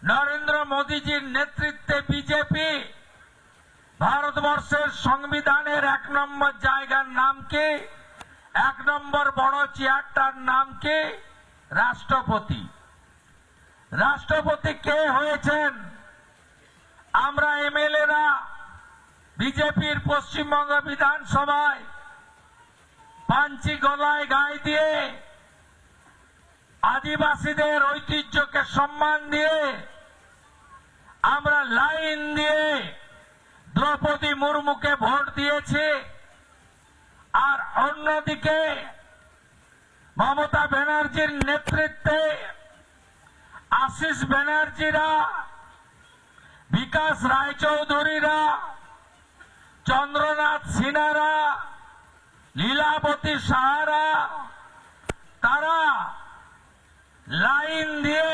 নরেন্দ্র মোদীজির নেতৃত্বে বিজেপি ভারতবর্ষের সংবিধানের 1 নম্বর জায়গার নাম কি, 1 নম্বর বড় চেয়ারটার নাম কি? রাষ্ট্রপতি। রাষ্ট্রপতি কে হয়েছেন? আমরা এমএলএরা বিজেপির পশ্চিমবঙ্গ বিধানসভায় পাঞ্চি গলায় গায়ে দিয়ে আদিবাসীদের ঐতিহ্যকে সম্মান দিয়ে আমরা লাইন দিয়ে দ্রৌপদী মুর্মুকে ভোট দিয়েছি। আর অন্যদিকে মমতা ব্যানার্জির নেতৃত্বে আশিস ব্যানার্জিরা, বিকাশ রায়চৌধুরীরা, চন্দ্রনাথ সিনহারা, লীলাবতী সাহারা, তারা লাইন দিয়ে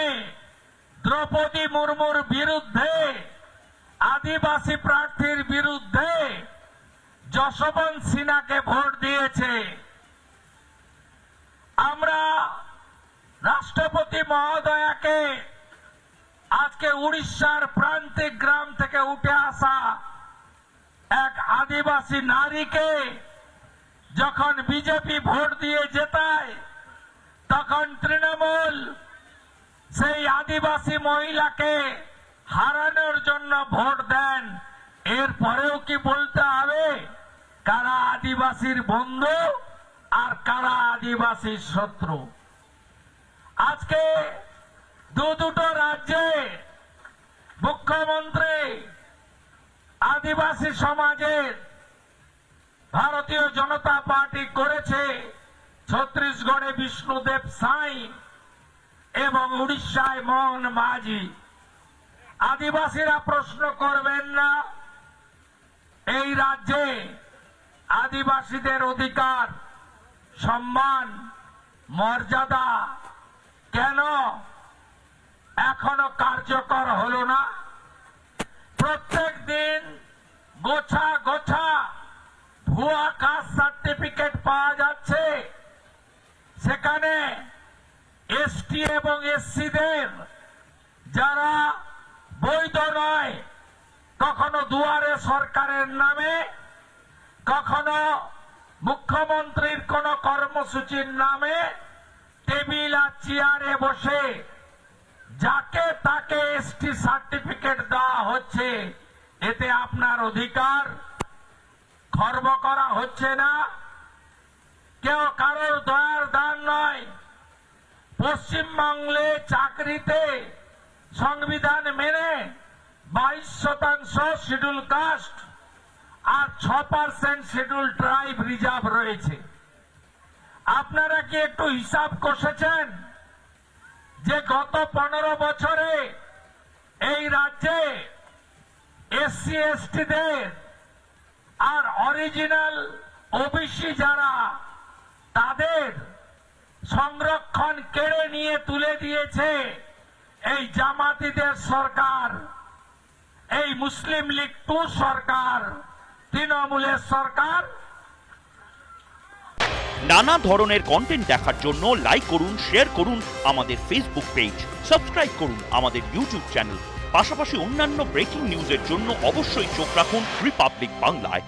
দ্রৌপদী মুর্মুর বিরুদ্ধে, আদিবাসী প্রার্থীর বিরুদ্ধে যশবন্ত সিনহাকে ভোট দিয়েছে। আমরা রাষ্ট্রপতি মহোদয়াকে আজকে উড়িষ্যার প্রান্তিক গ্রাম থেকে উঠে আসা এক আদিবাসী নারীকে যখন বিজেপি ভোট দিয়ে জেতায়, তখন তৃণমূল সেই আদিবাসী মহিলাকে হারানোর জন্য ভোট দেন। এরপরেও কি বলতে হবে কারা আদিবাসীর বন্ধু আর কারা আদিবাসীর শত্রু? আজকে দুটো রাজ্যে মুখ্যমন্ত্রী আদিবাসী সমাজের ভারতীয় জনতা পার্টি করেছে। ছত্তিশগড়ে বিষ্ণুদেব সাই এবং উড়িষ্যায় মোহন মাঝি। আদিবাসীরা প্রশ্ন করবেন না এই রাজ্যে আদিবাসীদের অধিকার, সম্মান, মর্যাদা কেন এখনো কার্যকর হলো না? প্রত্যেক দিন গোছা গোছা ভুয়া কাস্ট সার্টিফিকেট পাওয়া যাচ্ছে। সেখানে এসটি এবং এসসিদের যারা বৈধ নয়, কখনো দুয়ারে সরকারের নামে, কখনো মুখ্যমন্ত্রীর কোন কর্মসূচির নামে টেবিল আর চেয়ারে বসে যাকে তাকে এসটি সার্টিফিকেট দেওয়া হচ্ছে। এতে আপনার অধিকার খর্ব করা হচ্ছে না। কেউ কারোর দয়ার দান নয়। পশ্চিমবঙ্গে চাকরিতে সংবিধান মেনে 22% শিডিউল কাস্ট আর 6% শিডিউল ট্রাইব রিজার্ভ রয়েছে। আপনারা কি একটু হিসাব কষেছেন যে গত 15 বছরে এই রাজ্যে এসসি এসটিদের আর অরিজিনাল ওবিসি যারা, তাদের সংরক্ষণ কেড়ে নিয়ে তুলে দিয়েছে এই জামাতিদের সরকার, এই মুসলিম লীগ 2 সরকার, তৃণমূলের সরকার। নানা ধরনের কন্টেন্ট দেখার জন্য লাইক করুন, শেয়ার করুন আমাদের ফেসবুক পেজ, সাবস্ক্রাইব করুন আমাদের ইউটিউব চ্যানেল। পাশাপাশি অন্যান্য ব্রেকিং নিউজের জন্য অবশ্যই চোখ রাখুন রিপাবলিক বাংলায়।